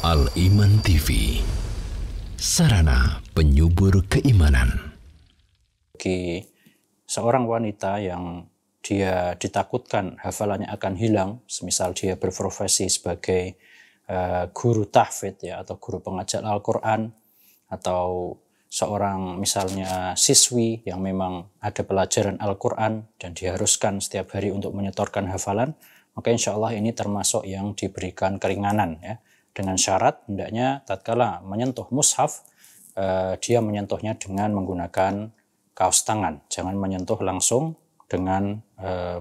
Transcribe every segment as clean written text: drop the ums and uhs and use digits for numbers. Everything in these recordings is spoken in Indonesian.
Al-Iman TV, sarana penyubur keimanan. Bagi seorang wanita yang dia ditakutkan hafalannya akan hilang, semisal dia berprofesi sebagai guru tahfidz ya, atau guru pengajar Al-Quran, atau seorang misalnya siswi yang memang ada pelajaran Al-Quran dan diharuskan setiap hari untuk menyetorkan hafalan, maka insya Allah ini termasuk yang diberikan keringanan ya, dengan syarat hendaknya tatkala menyentuh mushaf, dia menyentuhnya dengan menggunakan kaos tangan, jangan menyentuh langsung dengan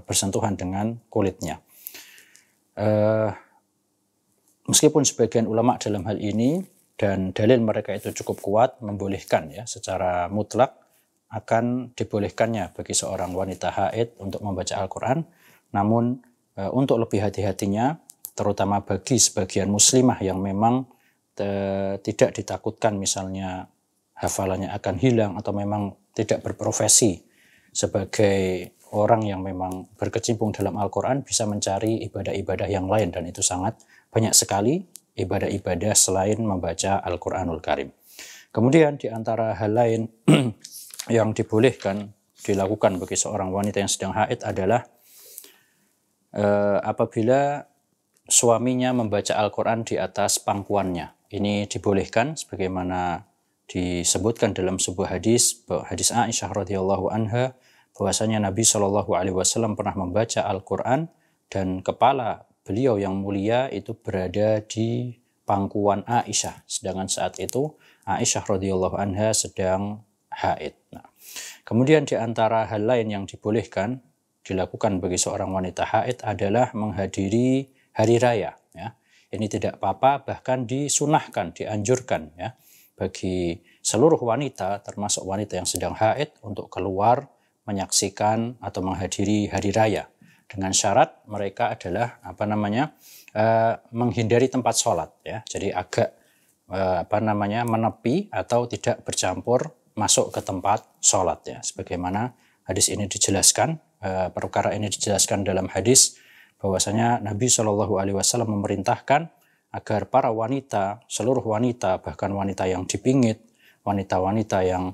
bersentuhan dengan kulitnya. Meskipun sebagian ulama dalam hal ini dan dalil mereka itu cukup kuat membolehkan ya, secara mutlak akan dibolehkannya bagi seorang wanita haid untuk membaca Al-Quran, namun untuk lebih hati-hatinya, terutama bagi sebagian muslimah yang memang tidak ditakutkan misalnya hafalannya akan hilang atau memang tidak berprofesi sebagai orang yang memang berkecimpung dalam Al-Quran, bisa mencari ibadah-ibadah yang lain, dan itu sangat banyak sekali ibadah-ibadah selain membaca Al-Quranul Karim. Kemudian di antara hal lain yang dibolehkan dilakukan bagi seorang wanita yang sedang haid adalah apabila suaminya membaca Al-Quran di atas pangkuannya. Ini dibolehkan sebagaimana disebutkan dalam sebuah hadis, hadis Aisyah radhiyallahu anha, bahwasanya Nabi Shallallahu alaihi wasallam pernah membaca Al-Quran dan kepala beliau yang mulia itu berada di pangkuan Aisyah, sedangkan saat itu Aisyah radhiyallahu anha sedang haid. Nah, kemudian di antara hal lain yang dibolehkan dilakukan bagi seorang wanita haid adalah menghadiri hari raya ya. Ini tidak apa-apa, bahkan disunahkan, dianjurkan ya bagi seluruh wanita, termasuk wanita yang sedang haid, untuk keluar menyaksikan atau menghadiri hari raya, dengan syarat mereka adalah menghindari tempat sholat ya. Jadi agak menepi atau tidak bercampur masuk ke tempat sholat ya, sebagaimana hadis ini dijelaskan. Perkara ini dijelaskan dalam hadis bahwasanya Nabi Shallallahu alaihi wasallam memerintahkan agar para wanita, seluruh wanita, bahkan wanita yang dipingit, wanita-wanita yang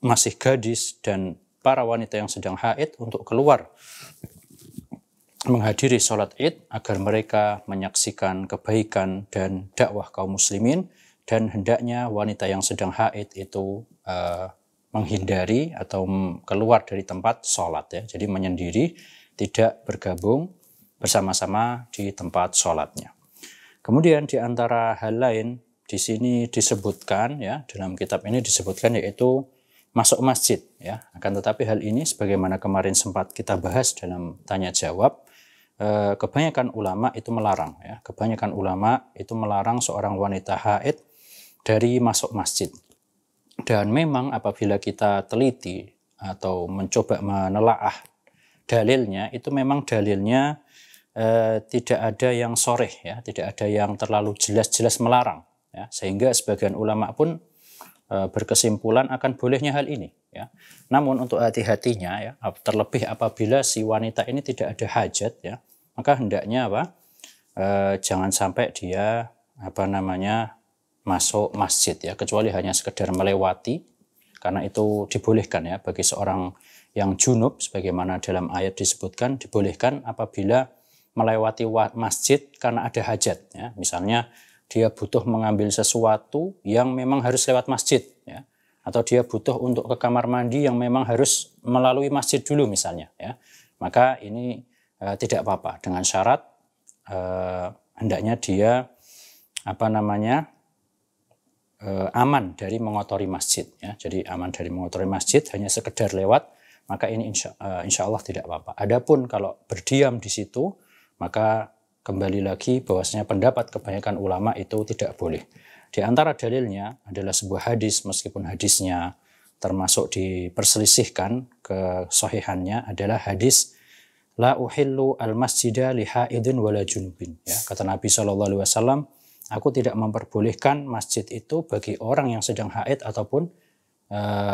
masih gadis, dan para wanita yang sedang haid untuk keluar menghadiri sholat id agar mereka menyaksikan kebaikan dan dakwah kaum muslimin, dan hendaknya wanita yang sedang haid itu menghindari atau keluar dari tempat sholat ya, jadi menyendiri, tidak bergabung bersama-sama di tempat sholatnya. Kemudian di antara hal lain di sini disebutkan ya, dalam kitab ini disebutkan, yaitu masuk masjid ya. Akan tetapi hal ini sebagaimana kemarin sempat kita bahas dalam tanya jawab, kebanyakan ulama itu melarang ya. Kebanyakan ulama itu melarang seorang wanita haid dari masuk masjid. Dan memang apabila kita teliti atau mencoba menelaah dalilnya, itu memang dalilnya tidak ada yang soreh ya, tidak ada yang terlalu jelas-jelas melarang ya, sehingga sebagian ulama pun berkesimpulan akan bolehnya hal ini ya. Namun untuk hati-hatinya ya, terlebih apabila si wanita ini tidak ada hajat ya, maka hendaknya jangan sampai dia masuk masjid ya, kecuali hanya sekedar melewati, karena itu dibolehkan ya bagi seorang yang junub, sebagaimana dalam ayat disebutkan, dibolehkan apabila melewati masjid karena ada hajat ya. Misalnya dia butuh mengambil sesuatu yang memang harus lewat masjid ya, atau dia butuh untuk ke kamar mandi yang memang harus melalui masjid dulu misalnya ya, maka ini tidak apa-apa, dengan syarat hendaknya dia aman dari mengotori masjid ya. Jadi aman dari mengotori masjid, hanya sekedar lewat, maka ini insya Allah tidak apa-apa. Adapun kalau berdiam di situ, maka kembali lagi bahwasanya pendapat kebanyakan ulama itu tidak boleh. Di antara dalilnya adalah sebuah hadis, meskipun hadisnya termasuk diperselisihkan kesahihannya, adalah hadis la uhillu al-masjida li haidin wala junubin ya. Kata Nabi SAW, aku tidak memperbolehkan masjid itu bagi orang yang sedang haid ataupun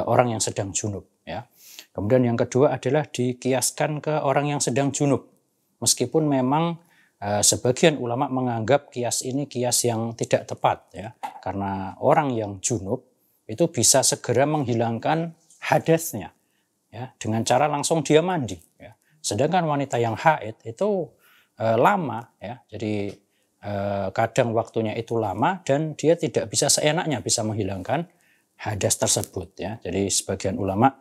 orang yang sedang junub ya. Kemudian yang kedua adalah dikiaskan ke orang yang sedang junub, meskipun memang Sebagian ulama menganggap kias ini kias yang tidak tepat ya, karena orang yang junub itu bisa segera menghilangkan hadasnya ya dengan cara langsung dia mandi ya. Sedangkan wanita yang haid itu lama ya, jadi kadang waktunya itu lama dan dia tidak bisa seenaknya bisa menghilangkan hadas tersebut ya. Jadi sebagian ulama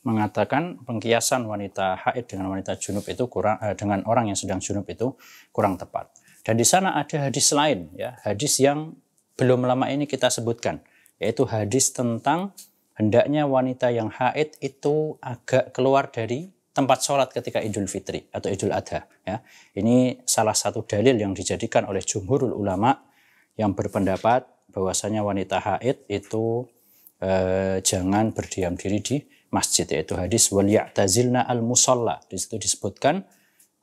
mengatakan pengkiasan wanita haid dengan wanita junub itu dengan orang yang sedang junub itu kurang tepat. Dan di sana ada hadis lain ya, hadis yang belum lama ini kita sebutkan, yaitu hadis tentang hendaknya wanita yang haid itu agak keluar dari tempat sholat ketika Idul Fitri atau Idul Adha ya. Ini salah satu dalil yang dijadikan oleh jumhurul ulama yang berpendapat bahwasanya wanita haid itu jangan berdiam diri di masjid, yaitu hadis wal ya'tazilna al musalla. Di situ disebutkan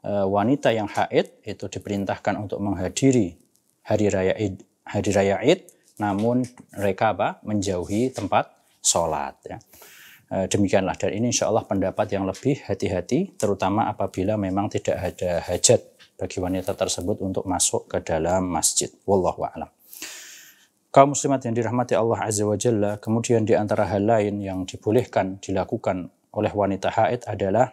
wanita yang haid itu diperintahkan untuk menghadiri hari raya Id, namun mereka menjauhi tempat sholat ya. Demikianlah, dan ini insya Allah pendapat yang lebih hati-hati, terutama apabila memang tidak ada hajat bagi wanita tersebut untuk masuk ke dalam masjid. Wallahu a'lam. Kaum muslimat yang dirahmati Allah Azza wa Jalla, kemudian di antara hal lain yang dibolehkan dilakukan oleh wanita haid adalah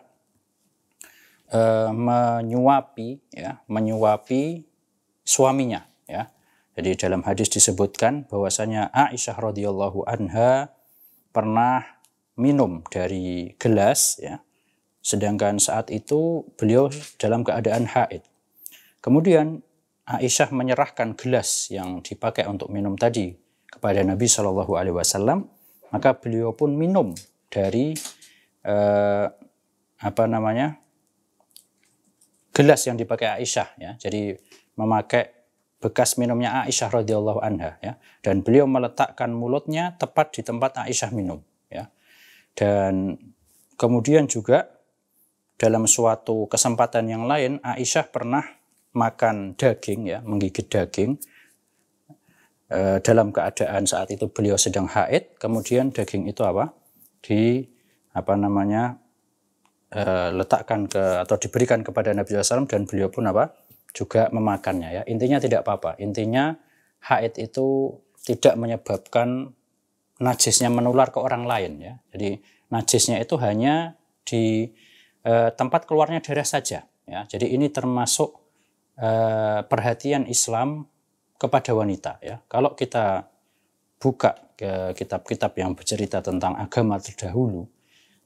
menyuapi suaminya ya. Jadi dalam hadis disebutkan bahwasanya Aisyah radhiyallahu anha pernah minum dari gelas ya, sedangkan saat itu beliau dalam keadaan haid. Kemudian Aisyah menyerahkan gelas yang dipakai untuk minum tadi kepada Nabi Shallallahu Alaihi Wasallam, maka beliau pun minum dari gelas yang dipakai Aisyah ya. Jadi memakai bekas minumnya Aisyah radhiyallahu anha ya, dan beliau meletakkan mulutnya tepat di tempat Aisyah minum ya. Dan kemudian juga dalam suatu kesempatan yang lain Aisyah pernah makan daging ya, menggigit daging dalam keadaan saat itu beliau sedang haid, kemudian daging itu letakkan atau diberikan kepada Nabi SAW dan beliau pun juga memakannya ya. Intinya tidak apa-apa, intinya haid itu tidak menyebabkan najisnya menular ke orang lain ya. Jadi najisnya itu hanya di tempat keluarnya darah saja ya. Jadi ini termasuk perhatian Islam kepada wanita ya. Kalau kita buka ke kitab-kitab yang bercerita tentang agama terdahulu,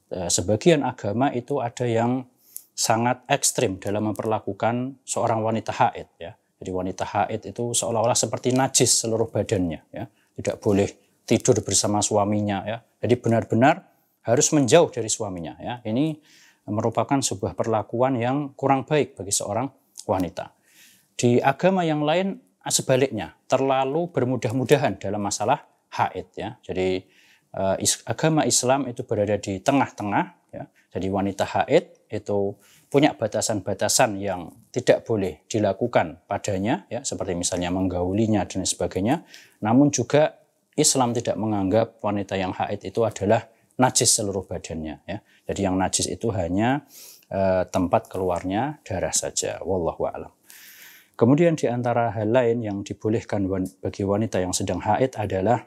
sebagian agama itu ada yang sangat ekstrim dalam memperlakukan seorang wanita haid ya. Jadi wanita haid itu seolah-olah seperti najis seluruh badannya ya. Tidak boleh tidur bersama suaminya ya. Jadi benar-benar harus menjauh dari suaminya ya. Ini merupakan sebuah perlakuan yang kurang baik bagi seorang wanita. Di agama yang lain sebaliknya, terlalu bermudah-mudahan dalam masalah haid ya. Jadi agama Islam itu berada di tengah-tengah ya. Jadi wanita haid itu punya batasan-batasan yang tidak boleh dilakukan padanya ya, seperti misalnya menggaulinya dan sebagainya. Namun juga Islam tidak menganggap wanita yang haid itu adalah najis seluruh badannya ya. Jadi yang najis itu hanya tempat keluarnya darah saja. Wallahu a'lam. Kemudian di antara hal lain yang dibolehkan bagi wanita yang sedang haid adalah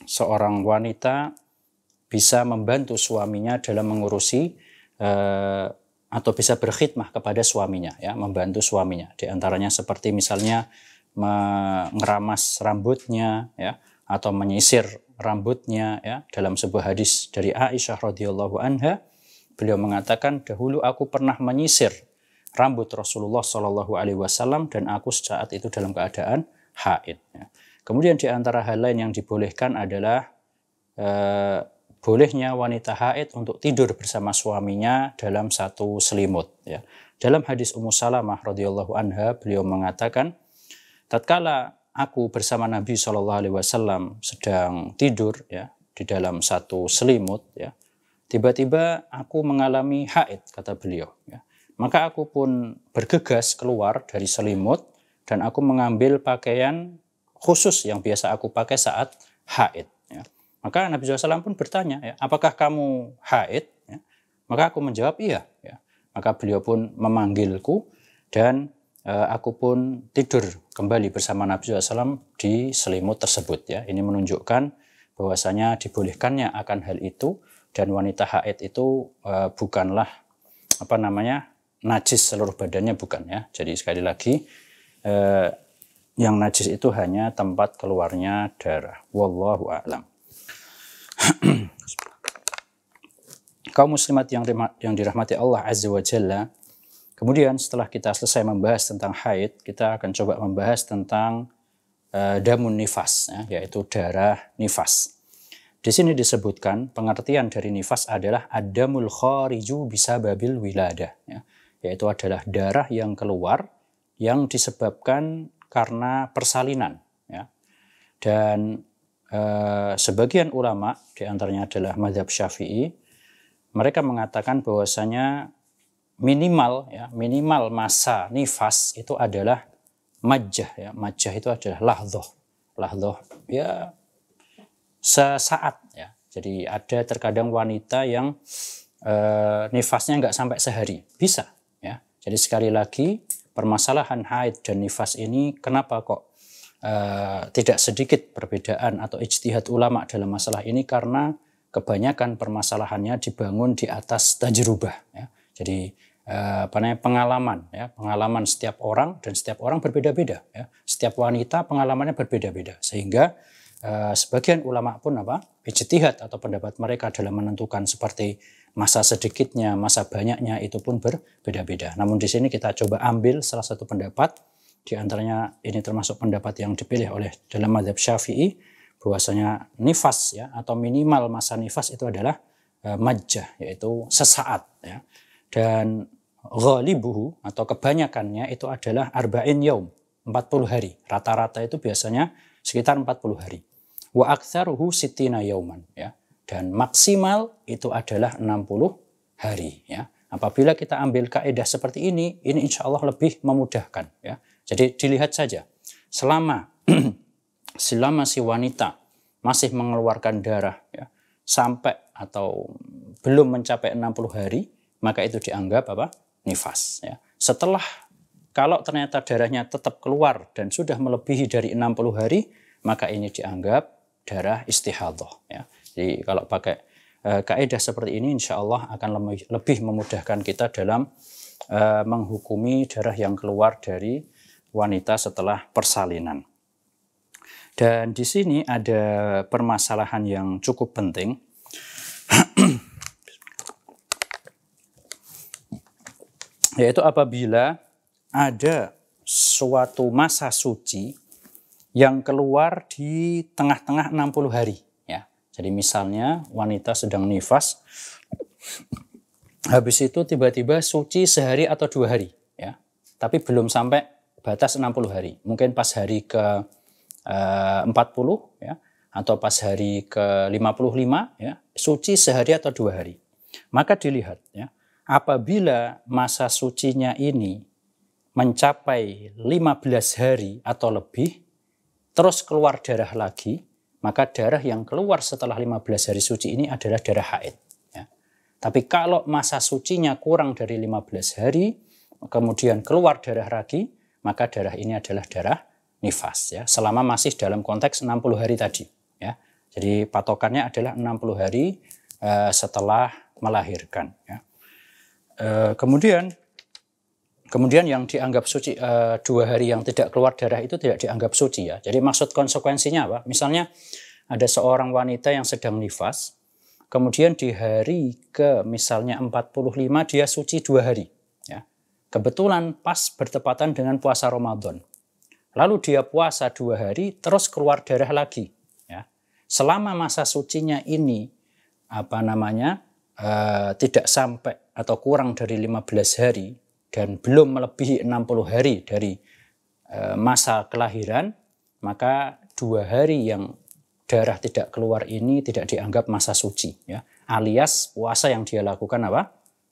seorang wanita bisa membantu suaminya dalam mengurusi atau bisa berkhidmah kepada suaminya ya, membantu suaminya. Di antaranya seperti misalnya mengeramas rambutnya ya, atau menyisir rambutnya ya. Dalam sebuah hadis dari Aisyah radhiyallahu anha, beliau mengatakan, dahulu aku pernah menyisir rambut Rasulullah Shallallahu Alaihi Wasallam dan aku saat itu dalam keadaan haid. Ya. Kemudian di antara hal lain yang dibolehkan adalah bolehnya wanita haid untuk tidur bersama suaminya dalam satu selimut. Ya. Dalam hadis Ummu Salamah radhiyallahu anha, beliau mengatakan, tatkala aku bersama Nabi Shallallahu Alaihi Wasallam sedang tidur ya di dalam satu selimut, ya, tiba-tiba aku mengalami haid, kata beliau. Ya. Maka aku pun bergegas keluar dari selimut dan aku mengambil pakaian khusus yang biasa aku pakai saat haid. Ya. Maka Nabi SAW pun bertanya, ya, apakah kamu haid? Ya. Maka aku menjawab iya. Ya. Maka beliau pun memanggilku Dan aku pun tidur kembali bersama Nabi SAW di selimut tersebut. Ya, ini menunjukkan bahwasanya dibolehkannya akan hal itu, dan wanita haid itu bukanlah najis seluruh badannya, bukan ya. Jadi sekali lagi yang najis itu hanya tempat keluarnya darah. Wallahu a'lam. Kaum muslimat yang dirahmati Allah Azza wa Jalla, kemudian setelah kita selesai membahas tentang haid, kita akan coba membahas tentang damun nifas, ya, yaitu darah nifas. Di sini disebutkan pengertian dari nifas adalah ad-damul khariju bisababil wiladah, ya, yaitu adalah darah yang keluar yang disebabkan karena persalinan, ya. Dan sebagian ulama, diantaranya adalah mazhab Syafi'i, mereka mengatakan bahwasanya minimal masa nifas itu adalah majjah, ya. Majjah itu adalah lahdoh ya, sesaat, ya. Jadi ada terkadang wanita yang nifasnya nggak sampai sehari, bisa, ya. Jadi sekali lagi, permasalahan haid dan nifas ini kenapa kok tidak sedikit perbedaan atau ijtihad ulama dalam masalah ini, karena kebanyakan permasalahannya dibangun di atas tajrubah, ya. Jadi pengalaman, ya, pengalaman setiap orang, dan setiap orang berbeda-beda, ya. Setiap wanita pengalamannya berbeda-beda, sehingga sebagian ulama pun ijtihad atau pendapat mereka dalam menentukan seperti masa sedikitnya, masa banyaknya itu pun berbeda-beda. Namun di sini kita coba ambil salah satu pendapat, di antaranya ini termasuk pendapat yang dipilih oleh dalam mazhab Syafi'i, bahwasanya nifas, ya, atau minimal masa nifas itu adalah majjah, yaitu sesaat, ya. Dan ghalibuhu atau kebanyakannya itu adalah arba'in yaum, 40 hari. Rata-rata itu biasanya sekitar 40 hari. Wa aktsaruhu sittina yauman, ya. Dan maksimal itu adalah 60 hari, ya. Apabila kita ambil kaidah seperti ini insya Allah lebih memudahkan, ya. Jadi dilihat saja, selama si wanita masih mengeluarkan darah, ya, sampai atau belum mencapai 60 hari, maka itu dianggap nifas, ya. Setelah, kalau ternyata darahnya tetap keluar dan sudah melebihi dari 60 hari, maka ini dianggap darah istihadhah, ya. Jadi kalau pakai kaidah seperti ini, insya Allah akan lebih memudahkan kita dalam menghukumi darah yang keluar dari wanita setelah persalinan. Dan di sini ada permasalahan yang cukup penting, yaitu apabila ada suatu masa suci yang keluar di tengah-tengah 60 hari, ya. Jadi misalnya wanita sedang nifas, habis itu tiba-tiba suci sehari atau 2 hari, ya. Tapi belum sampai batas 60 hari. Mungkin pas hari ke 40, ya, atau pas hari ke 55, ya, suci sehari atau 2 hari. Maka dilihat, ya, apabila masa sucinya ini mencapai 15 hari atau lebih, terus keluar darah lagi, maka darah yang keluar setelah 15 hari suci ini adalah darah haid, ya. Tapi kalau masa sucinya kurang dari 15 hari, kemudian keluar darah lagi, maka darah ini adalah darah nifas, ya, selama masih dalam konteks 60 hari tadi, ya. Jadi patokannya adalah 60 hari setelah melahirkan, ya. Kemudian yang dianggap suci, 2 hari yang tidak keluar darah itu tidak dianggap suci, ya. Jadi maksud konsekuensinya apa? Misalnya ada seorang wanita yang sedang nifas, kemudian di hari ke misalnya 45 dia suci 2 hari, ya. Kebetulan pas bertepatan dengan puasa Ramadan. Lalu dia puasa 2 hari terus keluar darah lagi, ya. Selama masa sucinya ini tidak sampai atau kurang dari 15 hari dan belum melebihi 60 hari dari masa kelahiran, maka 2 hari yang darah tidak keluar ini tidak dianggap masa suci, ya. Alias puasa yang dia lakukan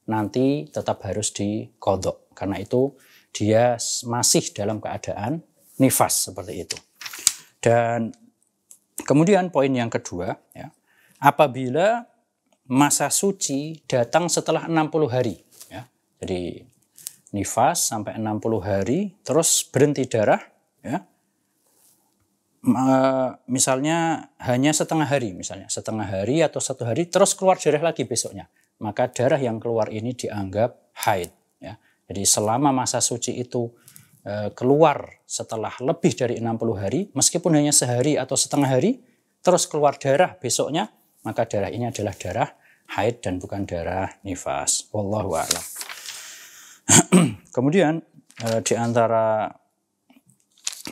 nanti tetap harus diqadha, karena itu dia masih dalam keadaan nifas seperti itu. Dan kemudian poin yang kedua, ya, apabila masa suci datang setelah 60 hari, ya. Jadi nifas sampai 60 hari, terus berhenti darah, ya. Misalnya hanya setengah hari, misalnya setengah hari atau 1 hari, terus keluar darah lagi besoknya, maka darah yang keluar ini dianggap haid. Ya. Jadi selama masa suci itu keluar setelah lebih dari 60 hari, meskipun hanya sehari atau setengah hari, terus keluar darah besoknya, maka darah ini adalah darah haid dan bukan darah nifas. Wallahu a'lam. Kemudian di antara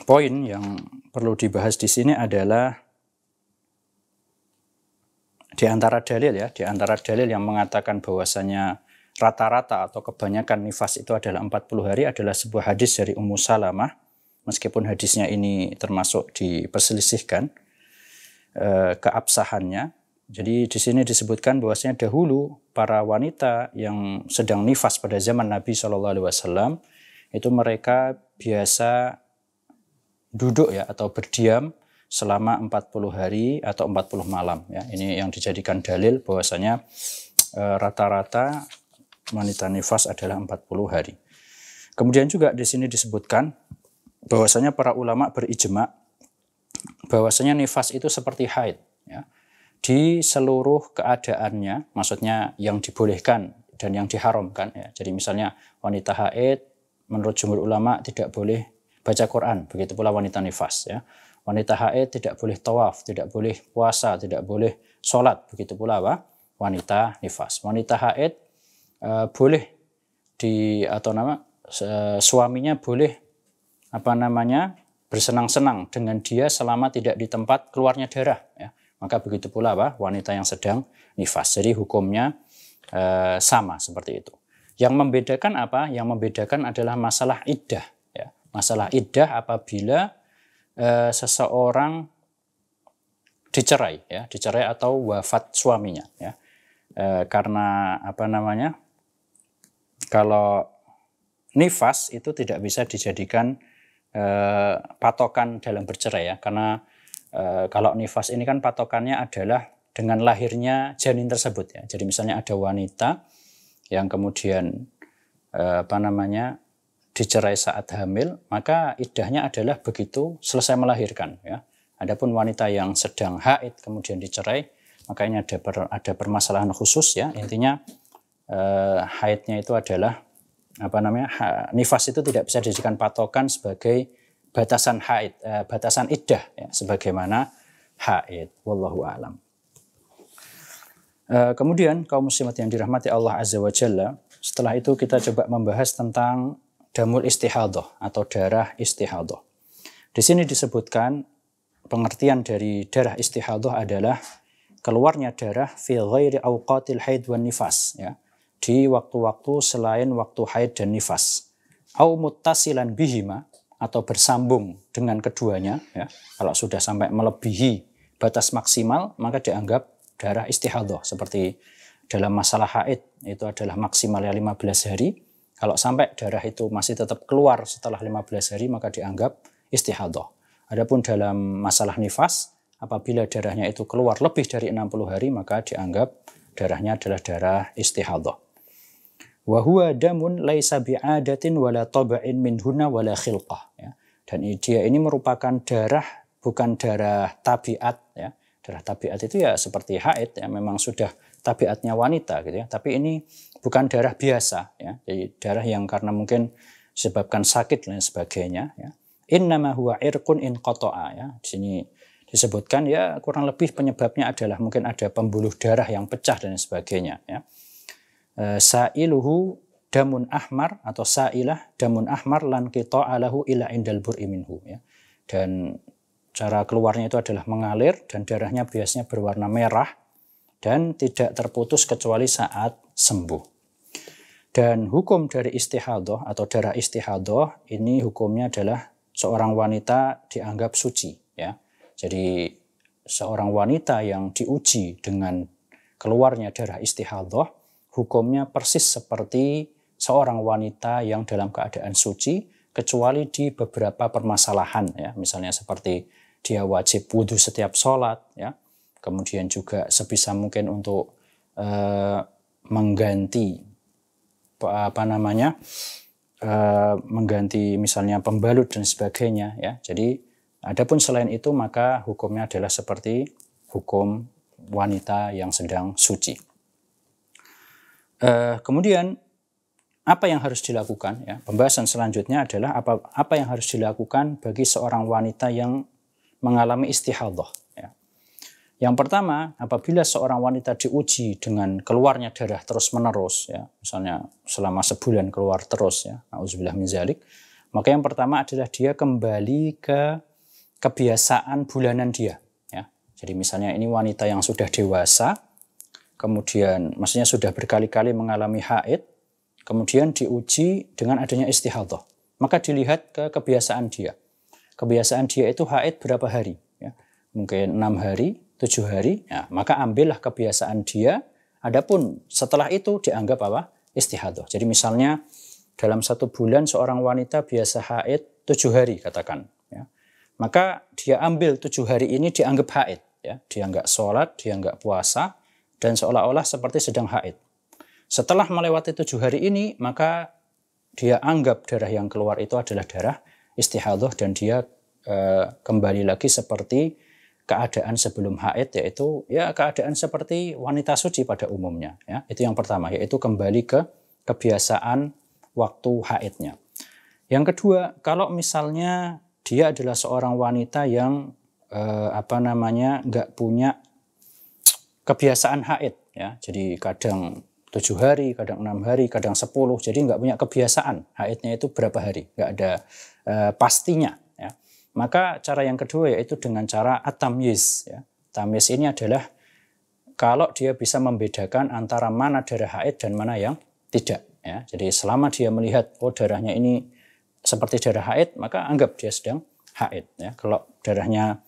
poin yang perlu dibahas di sini adalah di antara dalil yang mengatakan bahwasanya rata-rata atau kebanyakan nifas itu adalah 40 hari adalah sebuah hadis dari Ummu Salamah, meskipun hadisnya ini termasuk diperselisihkan keabsahannya. Jadi di sini disebutkan bahwasanya dahulu para wanita yang sedang nifas pada zaman Nabi SAW itu mereka biasa duduk ya atau berdiam selama 40 hari atau 40 malam ya. Ini yang dijadikan dalil bahwasanya rata-rata wanita nifas adalah 40 hari. Kemudian juga di sini disebutkan bahwasanya para ulama berijma bahwasanya nifas itu seperti haid ya. Di seluruh keadaannya, maksudnya yang dibolehkan dan yang diharamkan ya. Jadi misalnya wanita haid menurut jumhur ulama tidak boleh baca Quran, begitu pula wanita nifas ya. Wanita haid tidak boleh tawaf, tidak boleh puasa, tidak boleh sholat, begitu pula apa? Wanita nifas. Wanita haid boleh suaminya boleh bersenang-senang dengan dia selama tidak di tempat keluarnya darah ya. Maka begitu pula wanita yang sedang nifas. Jadi hukumnya sama seperti itu. Yang membedakan apa? Yang membedakan adalah masalah iddah ya. Masalah iddah apabila seseorang dicerai ya, dicerai atau wafat suaminya ya. Karena kalau nifas itu tidak bisa dijadikan patokan dalam bercerai ya, karena kalau nifas ini kan patokannya adalah dengan lahirnya janin tersebut ya. Jadi misalnya ada wanita yang kemudian dicerai saat hamil, maka iddahnya adalah begitu selesai melahirkan ya. Adapun wanita yang sedang haid kemudian dicerai, maka ini ada permasalahan khusus ya. Intinya haidnya itu adalah nifas itu tidak bisa dijadikan patokan sebagai batasan haid, batasan iddah ya, sebagaimana haid. Wallahu a'lam. Kemudian kaum muslimat yang dirahmati Allah Azza wa Jalla, setelah itu kita coba membahas tentang damul istihadah atau darah istihadah. Di sini disebutkan pengertian dari darah istihadah adalah keluarnya darah fi ghairi awqatil haid wan nifas ya, di waktu-waktu selain waktu haid dan nifas. Au muttasilan bihima, atau bersambung dengan keduanya ya. Kalau sudah sampai melebihi batas maksimal maka dianggap darah istihadah. Seperti dalam masalah haid itu adalah maksimalnya 15 hari. Kalau sampai darah itu masih tetap keluar setelah 15 hari maka dianggap istihadah. Adapun dalam masalah nifas, apabila darahnya itu keluar lebih dari 60 hari maka dianggap darahnya adalah darah istihadah. Wa huwa damun laisa bi'adatin wala taba'in minhunna wala khilqah ya. Dan dia ini merupakan darah, bukan darah tabiat ya. Darah tabiat itu ya seperti haid ya, memang sudah tabiatnya wanita gitu ya. Tapi ini bukan darah biasa ya. Jadi darah yang karena mungkin disebabkan sakit dan sebagainya ya. Innama huwa irqun in qata'a ya. Di sini disebutkan ya kurang lebih penyebabnya adalah mungkin ada pembuluh darah yang pecah dan sebagainya ya. Sa'iluhu damun ahmar atau sa'ilah damun ahmar lan qita'alahu ila indal bur'i minhu ya. Dan cara keluarnya itu adalah mengalir dan darahnya biasanya berwarna merah dan tidak terputus kecuali saat sembuh. Dan hukum dari istihadah atau darah istihadah ini hukumnya adalah seorang wanita dianggap suci ya. Jadi seorang wanita yang diuji dengan keluarnya darah istihadah hukumnya persis seperti seorang wanita yang dalam keadaan suci, kecuali di beberapa permasalahan ya, misalnya seperti dia wajib wudhu setiap sholat ya, kemudian juga sebisa mungkin untuk mengganti mengganti misalnya pembalut dan sebagainya ya. Jadi adapun selain itu maka hukumnya adalah seperti hukum wanita yang sedang suci. Kemudian apa yang harus dilakukan ya? Pembahasan selanjutnya adalah apa yang harus dilakukan bagi seorang wanita yang mengalami istihadhah ya. Yang pertama, apabila seorang wanita diuji dengan keluarnya darah terus-menerus, ya, misalnya selama sebulan keluar terus, ya, na'udzubillah min dzalik, maka yang pertama adalah dia kembali ke kebiasaan bulanan dia. Ya. Jadi misalnya ini wanita yang sudah dewasa, kemudian maksudnya sudah berkali-kali mengalami haid, kemudian diuji dengan adanya istihadhah. Maka dilihat ke kebiasaan dia. Kebiasaan dia itu haid berapa hari? Ya. Mungkin 6 hari, 7 hari, ya, maka ambillah kebiasaan dia. Adapun setelah itu dianggap apa? Istihadhah. Jadi misalnya dalam 1 bulan seorang wanita biasa haid 7 hari katakan. Ya. Maka dia ambil 7 hari ini dianggap haid. Ya. Dia nggak sholat, dia nggak puasa, dan seolah-olah seperti sedang haid. Setelah melewati 7 hari ini, maka dia anggap darah yang keluar itu adalah darah istihadhah dan dia kembali lagi seperti keadaan sebelum haid, yaitu ya keadaan seperti wanita suci pada umumnya. Ya. Itu yang pertama, yaitu kembali ke kebiasaan waktu haidnya. Yang kedua, kalau misalnya dia adalah seorang wanita yang nggak punya kebiasaan haid, ya. Jadi kadang 7 hari, kadang 6 hari, kadang 10, jadi nggak punya kebiasaan haidnya itu berapa hari, nggak ada pastinya. Ya. Maka cara yang kedua yaitu dengan cara at-tamyiz. Ya. Tamyiz ini adalah kalau dia bisa membedakan antara mana darah haid dan mana yang tidak. Ya. Jadi selama dia melihat, oh darahnya ini seperti darah haid, maka anggap dia sedang haid. Ya. Kalau darahnya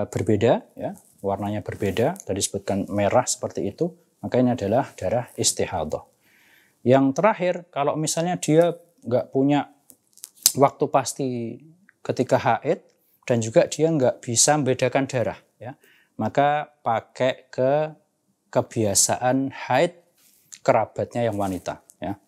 berbeda, ya, warnanya berbeda, tadi disebutkan merah seperti itu, maka ini adalah darah istihadhah. Yang terakhir, kalau misalnya dia nggak punya waktu pasti ketika haid dan juga dia nggak bisa membedakan darah, ya, maka pakai ke kebiasaan haid kerabatnya yang wanita. Ya.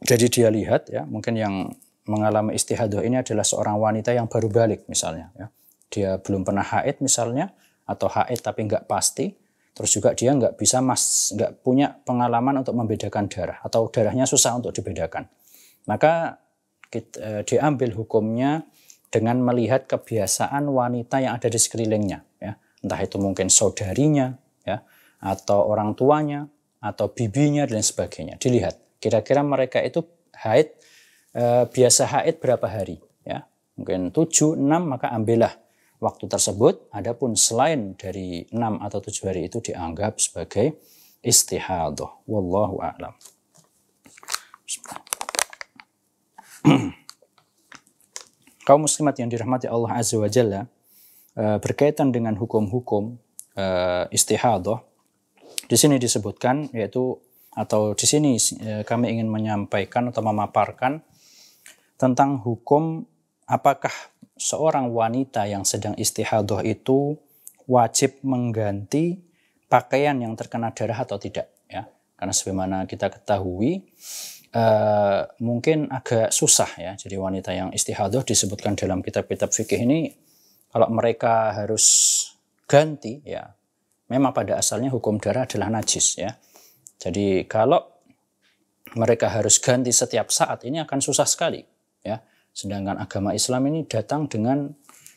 Jadi dia lihat, ya, mungkin yang mengalami istihadhah ini adalah seorang wanita yang baru balik misalnya. Ya. Dia belum pernah haid misalnya, atau haid tapi nggak pasti. Terus juga dia nggak punya pengalaman untuk membedakan darah, atau darahnya susah untuk dibedakan. Maka diambil hukumnya dengan melihat kebiasaan wanita yang ada di sekelilingnya, ya. Entah itu mungkin saudarinya, ya, atau orang tuanya, atau bibinya dan sebagainya. Dilihat kira-kira mereka itu haid biasa haid berapa hari, ya. Mungkin 7, 6, maka ambillah waktu tersebut. Adapun selain dari 6 atau 7 hari itu dianggap sebagai istihadhah. Wallahu a'lam. Kaum muslimat yang dirahmati Allah Azza wa Jalla, berkaitan dengan hukum-hukum istihadhah, di sini disebutkan, yaitu atau di sini kami ingin menyampaikan atau memaparkan tentang hukum apakah seorang wanita yang sedang istihadhah itu wajib mengganti pakaian yang terkena darah atau tidak, ya. Karena sebagaimana kita ketahui, mungkin agak susah, ya. Jadi wanita yang istihadhah disebutkan dalam kitab-kitab fikih ini, kalau mereka harus ganti, ya, memang pada asalnya hukum darah adalah najis, ya. Jadi kalau mereka harus ganti setiap saat, ini akan susah sekali, ya. Sedangkan agama Islam ini datang dengan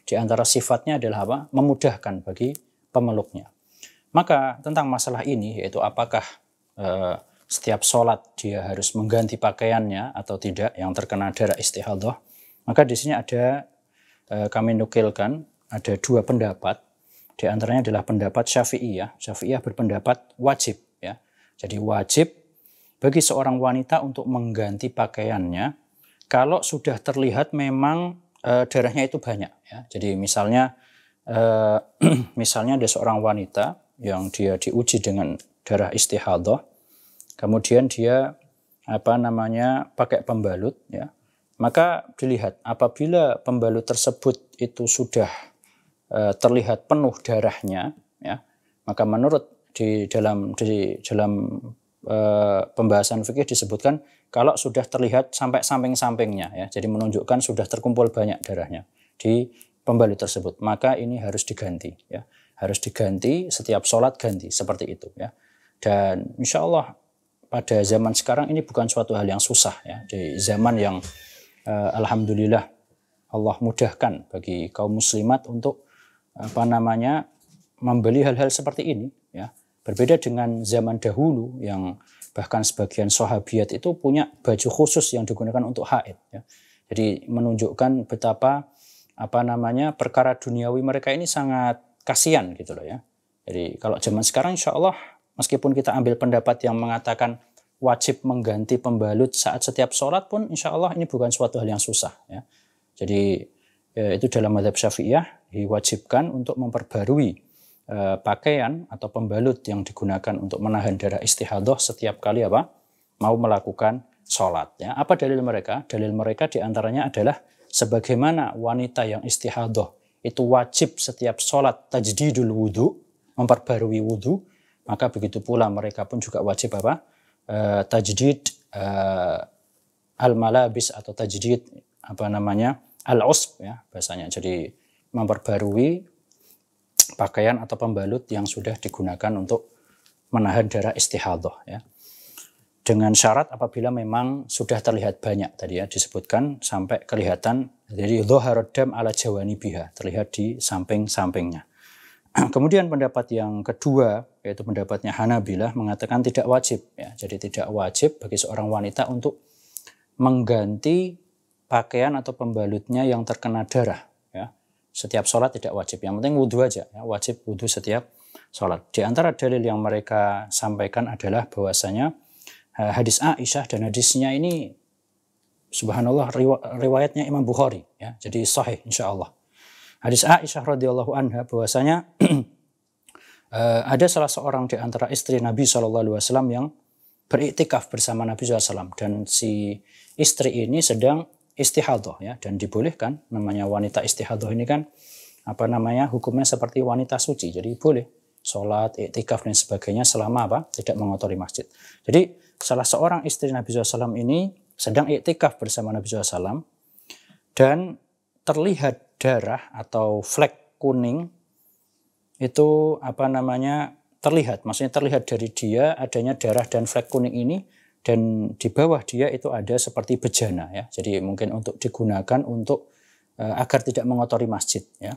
di antara sifatnya adalah apa? Memudahkan bagi pemeluknya. Maka tentang masalah ini, yaitu apakah setiap sholat dia harus mengganti pakaiannya atau tidak yang terkena darah istihadhah, maka di sini ada kami nukilkan ada 2 pendapat. Di antaranya adalah pendapat Syafi'iyah. Syafi'iyah berpendapat wajib, ya. Jadi wajib bagi seorang wanita untuk mengganti pakaiannya kalau sudah terlihat memang darahnya itu banyak, ya. Jadi misalnya ada seorang wanita yang dia diuji dengan darah istihadhah, kemudian dia pakai pembalut, ya. Maka dilihat apabila pembalut tersebut itu sudah terlihat penuh darahnya, ya, maka menurut di dalam pembahasan fikih disebutkan kalau sudah terlihat sampai samping-sampingnya ya, jadi menunjukkan sudah terkumpul banyak darahnya di pembalut tersebut, maka ini harus diganti ya, harus diganti setiap sholat, ganti seperti itu ya. Dan insya Allah pada zaman sekarang ini bukan suatu hal yang susah ya, di zaman yang alhamdulillah Allah mudahkan bagi kaum muslimat untuk membeli hal-hal seperti ini ya. Berbeda dengan zaman dahulu yang bahkan sebagian sahabiat itu punya baju khusus yang digunakan untuk haid ya. Jadi menunjukkan betapa perkara duniawi mereka ini sangat kasihan gitu loh ya. Jadi kalau zaman sekarang insya Allah meskipun kita ambil pendapat yang mengatakan wajib mengganti pembalut saat setiap sholat pun insya Allah ini bukan suatu hal yang susah ya. Jadi itu dalam mazhab Syafi'iyah diwajibkan untuk memperbarui pakaian atau pembalut yang digunakan untuk menahan darah istihadhah setiap kali mau melakukan sholat ya. Apa dalil mereka? Dalil mereka diantaranya adalah sebagaimana wanita yang istihadhah itu wajib setiap sholat tajdidul wudu, memperbarui wudu, maka begitu pula mereka pun juga wajib tajdid al-malabis atau tajdid al-usb ya bahasanya. Jadi memperbarui pakaian atau pembalut yang sudah digunakan untuk menahan darah istihadhah ya. Dengan syarat apabila memang sudah terlihat banyak tadi ya disebutkan sampai kelihatan, jadi dhaharad dam ala jawanibiha, terlihat di samping-sampingnya. Kemudian pendapat yang kedua yaitu pendapatnya Hanabilah mengatakan tidak wajib ya. Jadi tidak wajib bagi seorang wanita untuk mengganti pakaian atau pembalutnya yang terkena darah ya. Setiap sholat tidak wajib, yang penting wudhu aja ya, wajib wudhu setiap sholat. Di antara dalil yang mereka sampaikan adalah bahwasanya hadis Aisyah, dan hadisnya ini subhanallah riwayatnya Imam Bukhari ya, jadi sahih insyaallah. Hadis Aisyah radhiyallahu anha bahwasanya ada salah seorang di antara istri Nabi SAW yang beriktikaf bersama Nabi SAW, dan si istri ini sedang istihadhah ya, dan dibolehkan, namanya wanita istihadhah ini kan hukumnya seperti wanita suci, jadi boleh sholat, iktikaf dan sebagainya selama tidak mengotori masjid. Jadi salah seorang istri Nabi SAW ini sedang iktikaf bersama Nabi SAW dan terlihat darah atau flek kuning itu terlihat, maksudnya terlihat dari dia adanya darah dan flek kuning ini, dan di bawah dia itu ada seperti bejana ya. Jadi mungkin untuk digunakan untuk agar tidak mengotori masjid ya.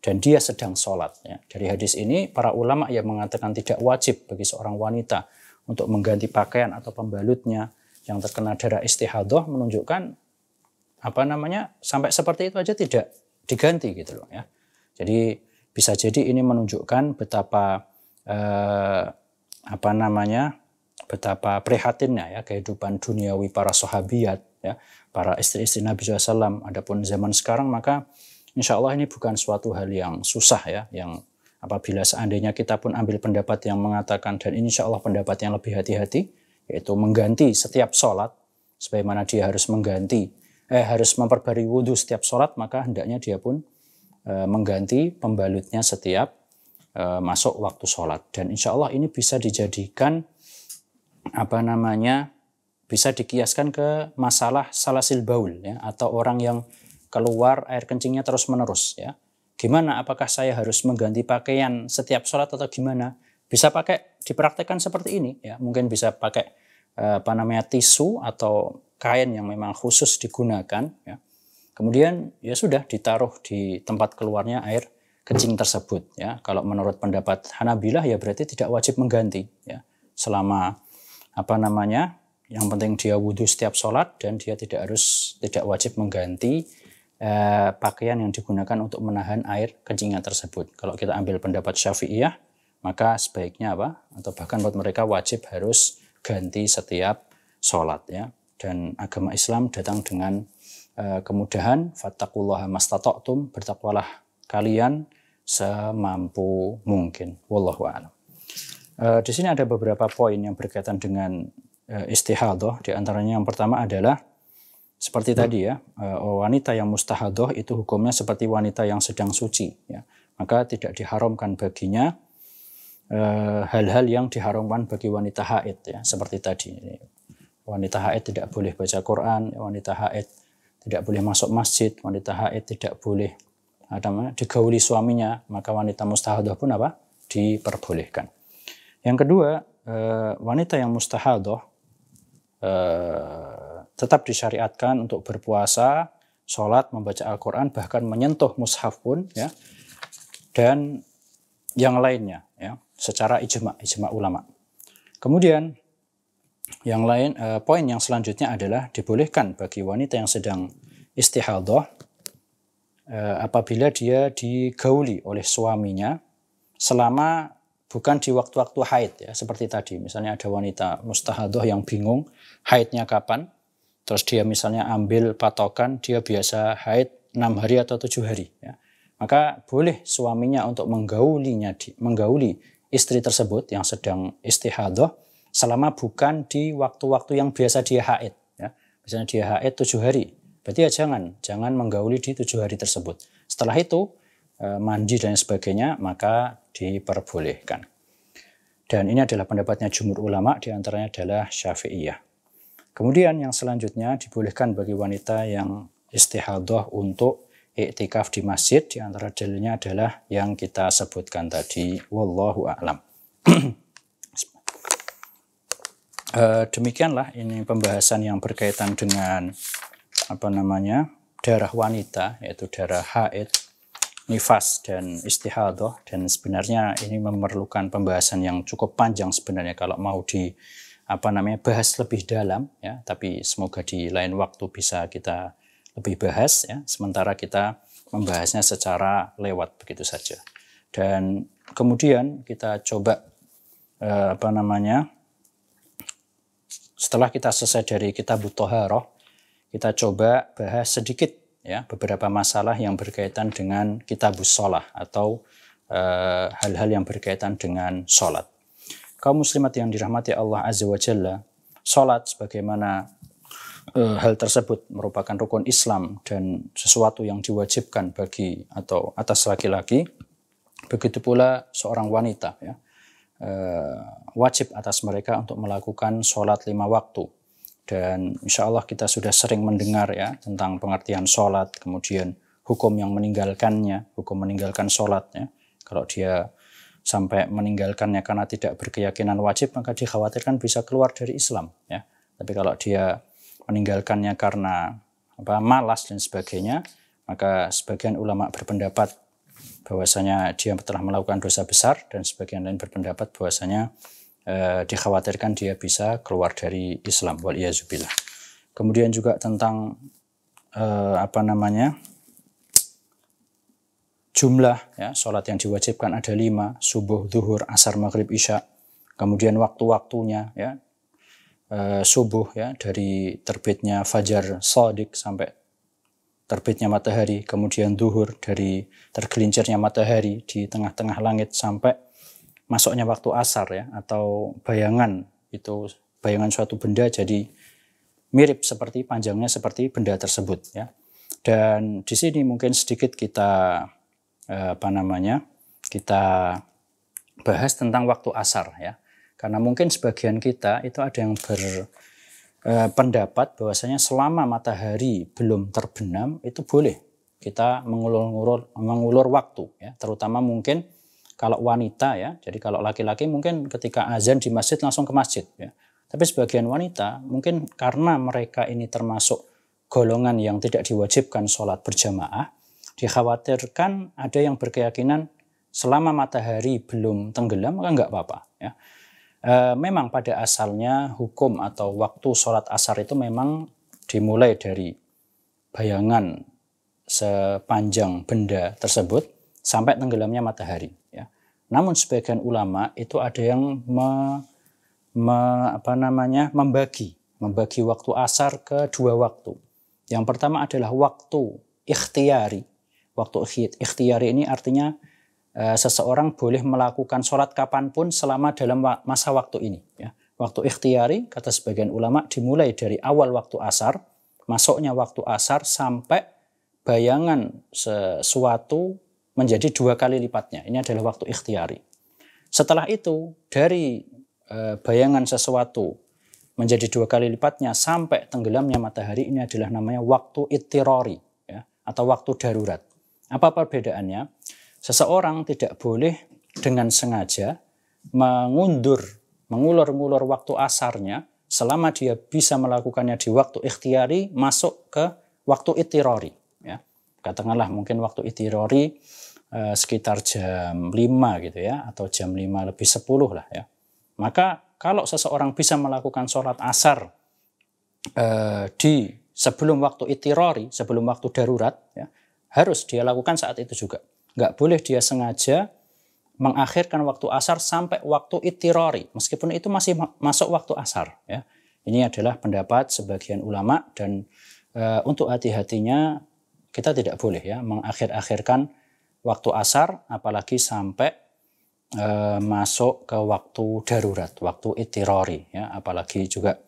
Dan dia sedang sholat ya. Dari hadis ini para ulama yang mengatakan tidak wajib bagi seorang wanita untuk mengganti pakaian atau pembalutnya yang terkena darah istihadhah, menunjukkan sampai seperti itu aja tidak diganti gitu loh ya. Jadi bisa jadi ini menunjukkan betapa betapa prihatinnya ya kehidupan duniawi para sahabiat ya, para istri-istri Nabi SAW. Adapun zaman sekarang maka insya Allah ini bukan suatu hal yang susah ya, yang apabila seandainya kita pun ambil pendapat yang mengatakan, dan ini insya Allah pendapat yang lebih hati-hati, yaitu mengganti setiap sholat, sebagaimana dia harus harus memperbarui wudhu setiap sholat, maka hendaknya dia pun mengganti pembalutnya setiap masuk waktu sholat. Dan insya Allah ini bisa dijadikan bisa dikiaskan ke masalah salasil baul ya, atau orang yang keluar air kencingnya terus menerus ya. Gimana, apakah saya harus mengganti pakaian setiap sholat atau gimana? Bisa dipraktekkan seperti ini ya. Mungkin bisa pakai tisu atau kain yang memang khusus digunakan ya. Kemudian ya sudah ditaruh di tempat keluarnya air kencing tersebut ya. Kalau menurut pendapat Hanabilah ya berarti tidak wajib mengganti ya. Selama yang penting dia wudhu setiap sholat dan dia tidak wajib mengganti pakaian yang digunakan untuk menahan air kencingnya tersebut. Kalau kita ambil pendapat Syafi'iyah, maka sebaiknya atau bahkan buat mereka wajib harus ganti setiap sholat ya. Dan agama Islam datang dengan kemudahan, fattaqullaha mastata'tum, bertakwalah kalian semampu mungkin. Wallahu a'lam. Di sini ada beberapa poin yang berkaitan dengan istihadhah. Di antaranya yang pertama adalah seperti tadi ya, wanita yang mustahadhah itu hukumnya seperti wanita yang sedang suci ya. Maka tidak diharamkan baginya hal-hal yang diharamkan bagi wanita haid ya, seperti tadi. Wanita haid tidak boleh baca Quran, wanita haid tidak boleh masuk masjid, wanita haid tidak boleh digauli suaminya, maka wanita mustahadah pun diperbolehkan. Yang kedua, wanita yang mustahadah tetap disyariatkan untuk berpuasa, sholat, membaca Al-Quran, bahkan menyentuh mushaf pun ya, dan yang lainnya ya, secara ijma ulama. Kemudian yang lain, poin yang selanjutnya adalah dibolehkan bagi wanita yang sedang istihadah apabila dia digauli oleh suaminya selama bukan di waktu-waktu haid ya, seperti tadi. Misalnya ada wanita mustahadah yang bingung haidnya kapan, terus dia misalnya ambil patokan dia biasa haid 6 hari atau 7 hari ya. Maka boleh suaminya untuk menggauli istri tersebut yang sedang istihadah selama bukan di waktu-waktu yang biasa dia haid ya. Misalnya dia haid 7 hari, berarti ya jangan menggauli di 7 hari tersebut. Setelah itu mandi dan sebagainya, maka diperbolehkan. Dan ini adalah pendapatnya jumhur ulama, diantaranya adalah Syafi'iyah. Kemudian yang selanjutnya dibolehkan bagi wanita yang istihadah untuk iktikaf di masjid, diantara dalilnya adalah yang kita sebutkan tadi. Wallahu a'lam. Demikianlah ini pembahasan yang berkaitan dengan darah wanita, yaitu darah haid, nifas dan istihadah, dan sebenarnya ini memerlukan pembahasan yang cukup panjang sebenarnya kalau mau bahas lebih dalam ya, tapi semoga di lain waktu bisa kita lebih bahas ya, sementara kita membahasnya secara lewat begitu saja. Dan kemudian kita coba setelah kita selesai dari Kitabut Thaharah, kita coba bahas sedikit ya beberapa masalah yang berkaitan dengan Kitabus Shalah atau hal-hal yang berkaitan dengan sholat. Kaum muslimat yang dirahmati Allah Azza wa Jalla, sholat sebagaimana hal tersebut merupakan rukun Islam dan sesuatu yang diwajibkan bagi atau atas laki-laki, begitu pula seorang wanita ya, wajib atas mereka untuk melakukan sholat 5 waktu. Dan insya Allah kita sudah sering mendengar ya tentang pengertian sholat, kemudian hukum yang meninggalkannya, hukum meninggalkan sholat ya. Kalau dia sampai meninggalkannya karena tidak berkeyakinan wajib, maka dikhawatirkan bisa keluar dari Islam ya. Tapi kalau dia meninggalkannya karena malas dan sebagainya, maka sebagian ulama berpendapat bahwasanya dia telah melakukan dosa besar, dan sebagian lain berpendapat bahwasanya dikhawatirkan dia bisa keluar dari Islam, waliyazubillah. Kemudian juga tentang jumlah ya, sholat yang diwajibkan ada 5, subuh, zuhur, asar, maghrib, isya. Kemudian waktu-waktunya ya, subuh ya dari terbitnya fajar shadiq sampai terbitnya matahari, kemudian zuhur dari tergelincirnya matahari di tengah-tengah langit sampai masuknya waktu asar ya, atau bayangan suatu benda jadi mirip seperti panjangnya seperti benda tersebut ya. Dan di sini mungkin sedikit kita kita bahas tentang waktu asar ya. Karena mungkin sebagian kita itu ada yang berpendapat bahwasanya selama matahari belum terbenam itu boleh kita mengulur waktu ya, terutama mungkin kalau wanita ya. Jadi kalau laki-laki mungkin ketika azan di masjid langsung ke masjid ya. Tapi sebagian wanita mungkin karena mereka ini termasuk golongan yang tidak diwajibkan sholat berjamaah, dikhawatirkan ada yang berkeyakinan selama matahari belum tenggelam maka nggak apa-apa ya. Memang pada asalnya hukum atau waktu sholat asar itu memang dimulai dari bayangan sepanjang benda tersebut sampai tenggelamnya matahari ya. Namun sebagian ulama itu ada yang membagi waktu asar ke 2 waktu. Yang pertama adalah waktu ikhtiyari. Waktu ikhtiyari ini artinya seseorang boleh melakukan sholat kapanpun selama dalam masa waktu ini ya. Waktu ikhtiyari kata sebagian ulama dimulai dari awal waktu asar, masuknya waktu asar sampai bayangan sesuatu menjadi 2 kali lipatnya. Ini adalah waktu ikhtiyari. Setelah itu dari bayangan sesuatu menjadi 2 kali lipatnya sampai tenggelamnya matahari, ini adalah namanya waktu ittirari, ya, atau waktu darurat. Apa perbedaannya? Seseorang tidak boleh dengan sengaja mengulur-ngulur waktu asarnya selama dia bisa melakukannya di waktu ikhtiari masuk ke waktu ittirari. Ya. Katakanlah mungkin waktu ittirari sekitar jam 5 gitu ya, atau jam 5 lebih 10 lah ya. Maka kalau seseorang bisa melakukan sholat asar di sebelum waktu ittirari, sebelum waktu darurat, ya, harus dia lakukan saat itu juga. Nggak boleh dia sengaja mengakhirkan waktu asar sampai waktu ittirari, meskipun itu masih masuk waktu asar. Ya. Ini adalah pendapat sebagian ulama, dan untuk hati-hatinya kita tidak boleh ya mengakhir-akhirkan waktu asar, apalagi sampai masuk ke waktu darurat, waktu ittirari, ya, apalagi juga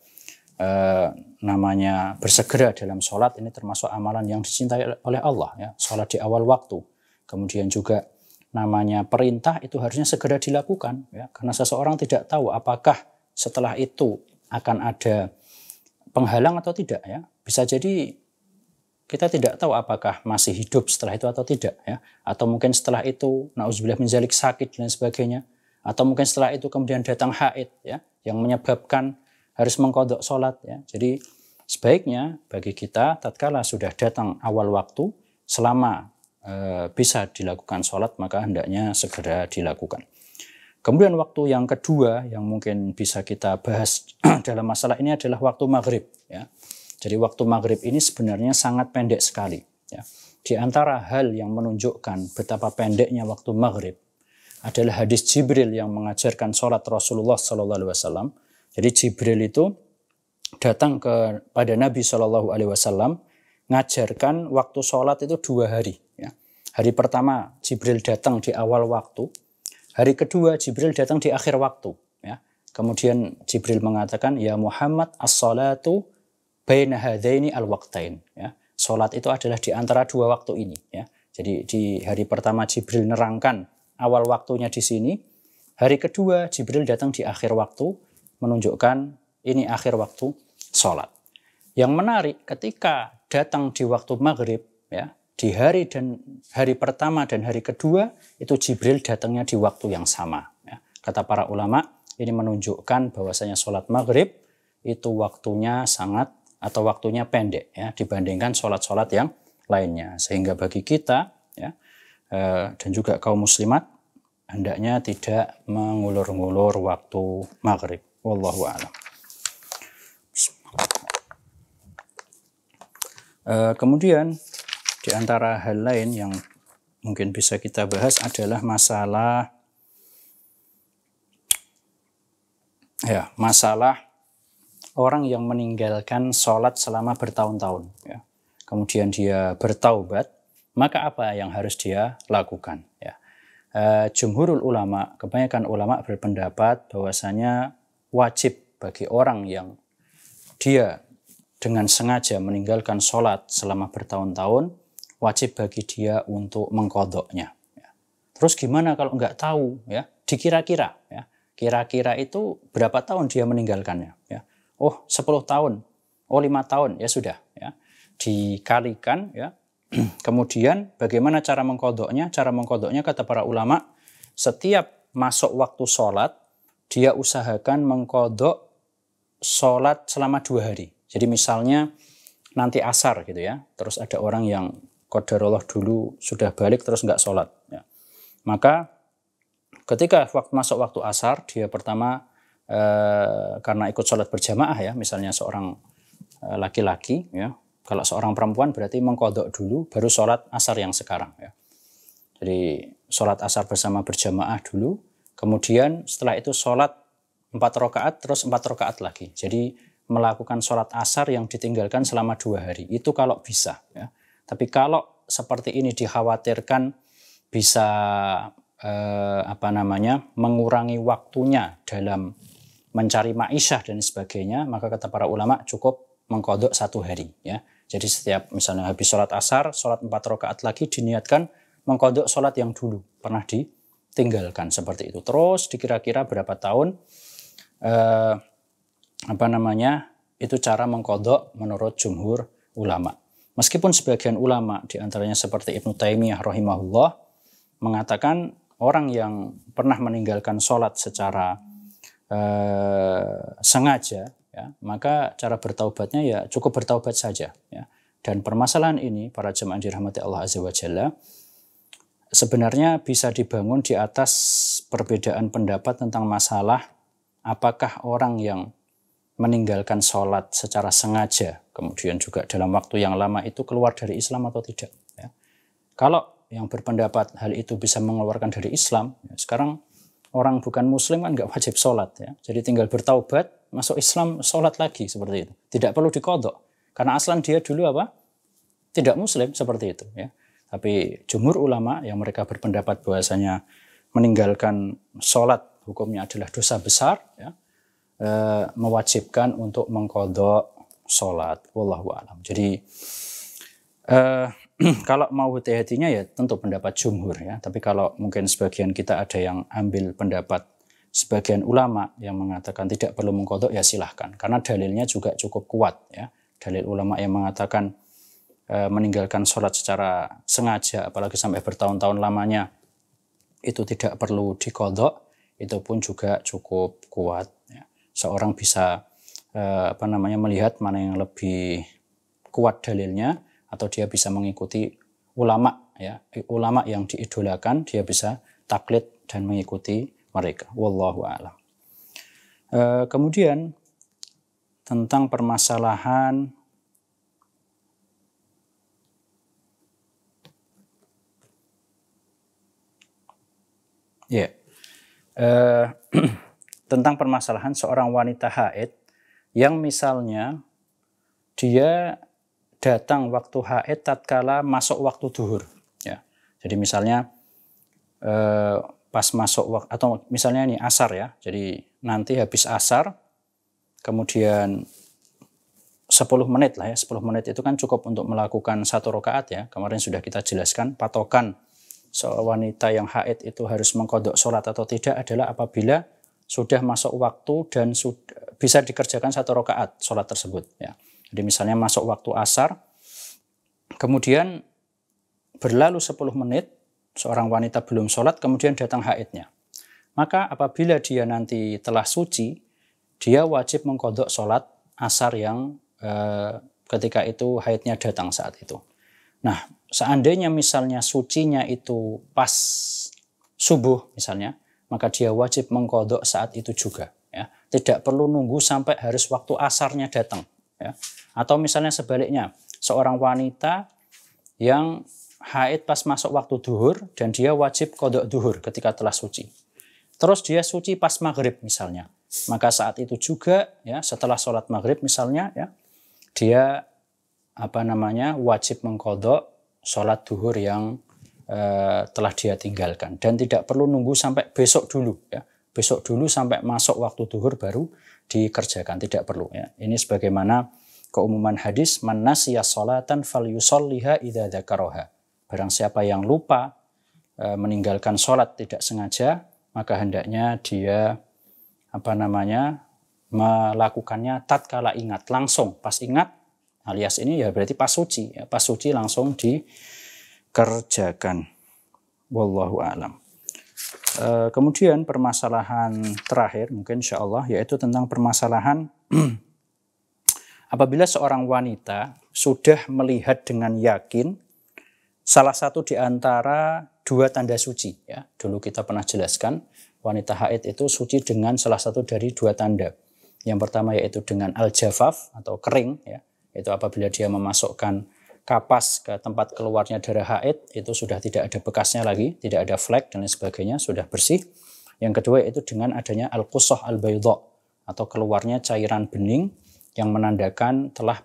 namanya bersegera dalam sholat, ini termasuk amalan yang dicintai oleh Allah, ya, sholat di awal waktu. Kemudian juga namanya perintah itu harusnya segera dilakukan, ya, karena seseorang tidak tahu apakah setelah itu akan ada penghalang atau tidak, ya. Bisa jadi kita tidak tahu apakah masih hidup setelah itu atau tidak, ya. Atau mungkin setelah itu nauzubillah min dzalik sakit dan sebagainya, atau mungkin setelah itu kemudian datang haid, ya, yang menyebabkan harus mengqadha salat, ya. Jadi sebaiknya bagi kita tatkala sudah datang awal waktu, selama bisa dilakukan salat, maka hendaknya segera dilakukan. Kemudian waktu yang kedua yang mungkin bisa kita bahas dalam masalah ini adalah waktu maghrib, ya. Jadi waktu maghrib ini sebenarnya sangat pendek sekali. Ya. Di antara hal yang menunjukkan betapa pendeknya waktu maghrib adalah hadis Jibril yang mengajarkan sholat Rasulullah SAW. Jadi Jibril itu datang kepada Nabi SAW ngajarkan waktu sholat itu 2 hari. Ya. Hari pertama Jibril datang di awal waktu, hari kedua Jibril datang di akhir waktu. Ya. Kemudian Jibril mengatakan, ya Muhammad, as-salatu baina hadaini al-waqtain, ya. Salat itu adalah di antara 2 waktu ini, ya. Jadi di hari pertama Jibril nerangkan awal waktunya di sini, hari kedua Jibril datang di akhir waktu menunjukkan ini akhir waktu salat. Yang menarik ketika datang di waktu maghrib, ya, di hari pertama dan hari kedua itu Jibril datangnya di waktu yang sama, ya. Kata para ulama, ini menunjukkan bahwasanya salat maghrib itu waktunya waktunya pendek, ya, dibandingkan sholat-sholat yang lainnya. Sehingga bagi kita, ya, dan juga kaum muslimat, hendaknya tidak mengulur-ngulur waktu maghrib. Wallahu a'lam. Kemudian di antara hal lain yang mungkin bisa kita bahas adalah masalah orang yang meninggalkan sholat selama bertahun-tahun, ya. Kemudian dia bertaubat, maka apa yang harus dia lakukan, ya. Jumhurul ulama, kebanyakan ulama berpendapat bahwasanya wajib bagi orang yang dia dengan sengaja meninggalkan sholat selama bertahun-tahun, wajib bagi dia untuk mengqadhanya, ya. Terus gimana kalau nggak tahu, ya? Dikira-kira, ya. Kira-kira itu berapa tahun dia meninggalkannya, ya. Oh 10 tahun, oh 5 tahun, ya sudah, ya. Dikalikan, ya. Kemudian bagaimana cara mengqadhanya? Cara mengqadhanya kata para ulama, setiap masuk waktu sholat, dia usahakan mengqadha sholat selama 2 hari. Jadi misalnya nanti asar gitu, ya, terus ada orang yang qadarullah dulu sudah balik terus nggak sholat, ya. Maka ketika masuk waktu asar, dia pertama karena ikut sholat berjamaah, ya, misalnya seorang laki-laki, ya, kalau seorang perempuan berarti mengqadha dulu baru sholat asar yang sekarang, ya. Jadi sholat asar bersama berjamaah dulu, kemudian setelah itu sholat 4 rakaat terus 4 rakaat lagi. Jadi melakukan sholat asar yang ditinggalkan selama 2 hari itu kalau bisa, ya. Tapi kalau seperti ini dikhawatirkan bisa mengurangi waktunya dalam mencari ma'isyah dan sebagainya, maka kata para ulama cukup mengqadha 1 hari, ya. Jadi setiap misalnya habis sholat asar, sholat 4 rakaat lagi diniatkan mengqadha sholat yang dulu pernah tinggalkan seperti itu. Terus dikira-kira berapa tahun itu cara mengqadha menurut jumhur ulama. Meskipun sebagian ulama diantaranya seperti Ibnu Taimiyah rahimahullah mengatakan orang yang pernah meninggalkan sholat secara sengaja, ya, maka cara bertaubatnya ya cukup bertaubat saja. Ya. Dan permasalahan ini para jemaah dirahmati Allah Azza wa Jalla sebenarnya bisa dibangun di atas perbedaan pendapat tentang masalah apakah orang yang meninggalkan sholat secara sengaja, kemudian juga dalam waktu yang lama itu keluar dari Islam atau tidak. Ya. Kalau yang berpendapat hal itu bisa mengeluarkan dari Islam, ya, sekarang orang bukan Muslim kan nggak wajib sholat, ya. Jadi tinggal bertaubat, masuk Islam, sholat lagi seperti itu. Tidak perlu diqadha, karena aslan dia dulu apa? Tidak Muslim seperti itu. Ya. Tapi jumhur ulama yang mereka berpendapat bahwasanya meninggalkan sholat hukumnya adalah dosa besar, ya, mewajibkan untuk mengqadha sholat. Wallahu a'lam. Jadi kalau mau hati-hatinya ya tentu pendapat jumhur, ya. Tapi kalau mungkin sebagian kita ada yang ambil pendapat sebagian ulama yang mengatakan tidak perlu mengqadha, ya silahkan. Karena dalilnya juga cukup kuat, ya. Dalil ulama yang mengatakan meninggalkan sholat secara sengaja, apalagi sampai bertahun-tahun lamanya, itu tidak perlu diqadha, itu pun juga cukup kuat. Ya. Seorang bisa melihat mana yang lebih kuat dalilnya, atau dia bisa mengikuti ulama, ya, ulama yang diidolakan, dia bisa taklid dan mengikuti mereka. Wallahu a'lam. Kemudian tentang permasalahan tentang permasalahan seorang wanita haid yang misalnya dia datang waktu haid tatkala masuk waktu duhur, ya. Jadi misalnya pas masuk waktu, atau misalnya ini asar, ya. Jadi nanti habis asar kemudian 10 menit lah, ya. 10 menit itu kan cukup untuk melakukan 1 rakaat, ya. Kemarin sudah kita jelaskan patokan seorang wanita yang haid itu harus mengqadha sholat atau tidak adalah apabila sudah masuk waktu dan bisa dikerjakan 1 rakaat sholat tersebut, ya. Jadi misalnya masuk waktu asar, kemudian berlalu 10 menit, seorang wanita belum sholat, kemudian datang haidnya. Maka apabila dia nanti telah suci, dia wajib mengqadha sholat asar yang ketika itu haidnya datang saat itu. Nah, seandainya misalnya sucinya itu pas subuh misalnya, maka dia wajib mengqadha saat itu juga, ya. Tidak perlu nunggu sampai harus waktu asarnya datang, ya. Atau misalnya sebaliknya, seorang wanita yang haid pas masuk waktu duhur dan dia wajib qadha duhur ketika telah suci. Terus dia suci pas maghrib misalnya, maka saat itu juga, ya, setelah sholat maghrib misalnya, ya, dia wajib mengqadha sholat duhur yang telah dia tinggalkan, dan tidak perlu nunggu sampai besok dulu, ya. Besok dulu sampai masuk waktu duhur baru dikerjakan, tidak perlu, ya. Ini sebagaimana keumuman hadis, man nasiya sholatan falyusalliha idza dzakaraha. Barang siapa yang lupa meninggalkan sholat tidak sengaja, maka hendaknya dia melakukannya tatkala ingat, langsung pas ingat, alias ini ya berarti pas suci, ya, pas suci langsung dikerjakan. Wallahu a'lam. Kemudian permasalahan terakhir mungkin insyaallah, yaitu tentang permasalahan apabila seorang wanita sudah melihat dengan yakin salah satu di antara 2 tanda suci, ya. Dulu kita pernah jelaskan wanita haid itu suci dengan salah satu dari 2 tanda. Yang pertama yaitu dengan al-jafaf atau kering, ya. Itu apabila dia memasukkan kapas ke tempat keluarnya darah haid, itu sudah tidak ada bekasnya lagi, tidak ada flek dan lain sebagainya, sudah bersih. Yang kedua itu dengan adanya al-qusah al-baydha atau keluarnya cairan bening yang menandakan telah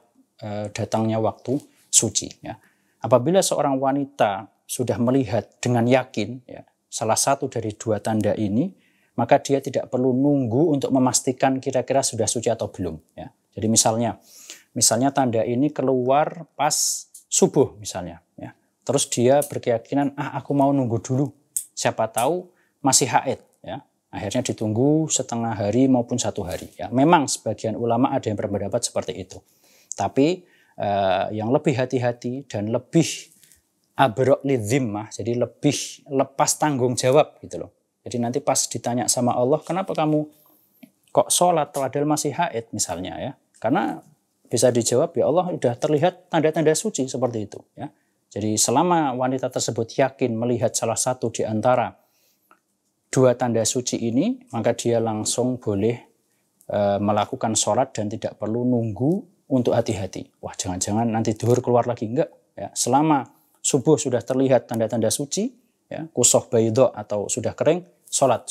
datangnya waktu suci, ya. Apabila seorang wanita sudah melihat dengan yakin, ya, salah satu dari 2 tanda ini, maka dia tidak perlu nunggu untuk memastikan kira-kira sudah suci atau belum, ya. Jadi misalnya tanda ini keluar pas subuh misalnya, ya. Terus dia berkeyakinan, aku mau nunggu dulu. Siapa tahu masih haid, ya. Akhirnya ditunggu setengah hari maupun 1 hari. Ya. Memang sebagian ulama ada yang berpendapat seperti itu. Tapi yang lebih hati-hati dan lebih abrok lidzimmah, jadi lebih lepas tanggung jawab gitu loh. Jadi nanti pas ditanya sama Allah, kenapa kamu kok sholat padahal masih haid misalnya ya. Karena bisa dijawab, ya Allah sudah terlihat tanda-tanda suci seperti itu. Ya. Jadi selama wanita tersebut yakin melihat salah satu di antara 2 tanda suci ini, maka dia langsung boleh melakukan sholat dan tidak perlu nunggu untuk hati-hati. Wah, jangan-jangan nanti duhur keluar lagi. Enggak. Ya. Selama subuh sudah terlihat tanda-tanda suci, ya, kusoh baydho atau sudah kering, sholat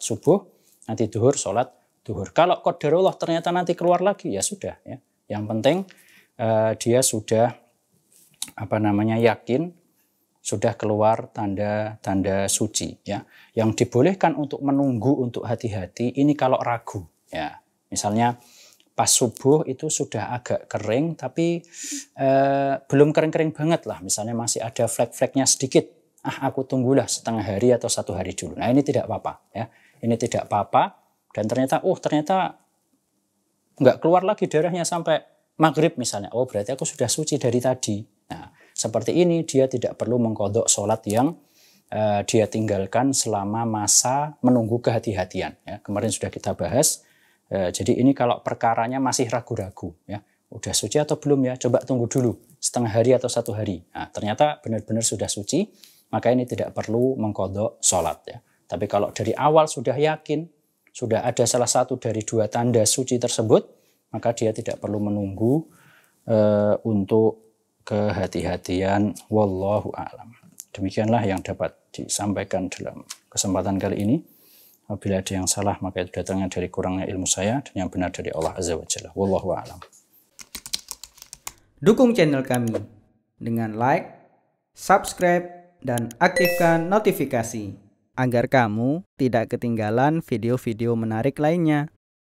subuh, nanti duhur, sholat duhur. Kalau qadarullah ternyata nanti keluar lagi, ya sudah. Ya. Yang penting dia sudah yakin sudah keluar tanda-tanda suci. Ya. Yang dibolehkan untuk menunggu untuk hati-hati ini kalau ragu. Ya. Misalnya pas subuh itu sudah agak kering, tapi belum kering-kering banget lah. Misalnya masih ada flek-fleknya sedikit. Aku tunggulah setengah hari atau 1 hari dulu. Nah ini tidak apa-apa. Ya. Ini tidak apa-apa. Dan ternyata nggak keluar lagi darahnya sampai maghrib misalnya. Oh berarti aku sudah suci dari tadi. Nah seperti ini dia tidak perlu mengqadha sholat yang dia tinggalkan selama masa menunggu kehati-hatian. Ya, kemarin sudah kita bahas. Jadi ini kalau perkaranya masih ragu-ragu. Ya, udah suci atau belum ya? Coba tunggu dulu setengah hari atau 1 hari. Nah, ternyata benar-benar sudah suci, maka ini tidak perlu mengqadha sholat. Ya. Tapi kalau dari awal sudah yakin, sudah ada salah satu dari 2 tanda suci tersebut, maka dia tidak perlu menunggu untuk kehati-hatian. Wallahu a'lam. Demikianlah yang dapat disampaikan dalam kesempatan kali ini. Apabila ada yang salah maka itu datangnya dari kurangnya ilmu saya, dan yang benar dari Allah Azza wa Jalla. Wallahu a'lam. Dukung channel kami dengan like, subscribe, dan aktifkan notifikasi agar kamu tidak ketinggalan video-video menarik lainnya.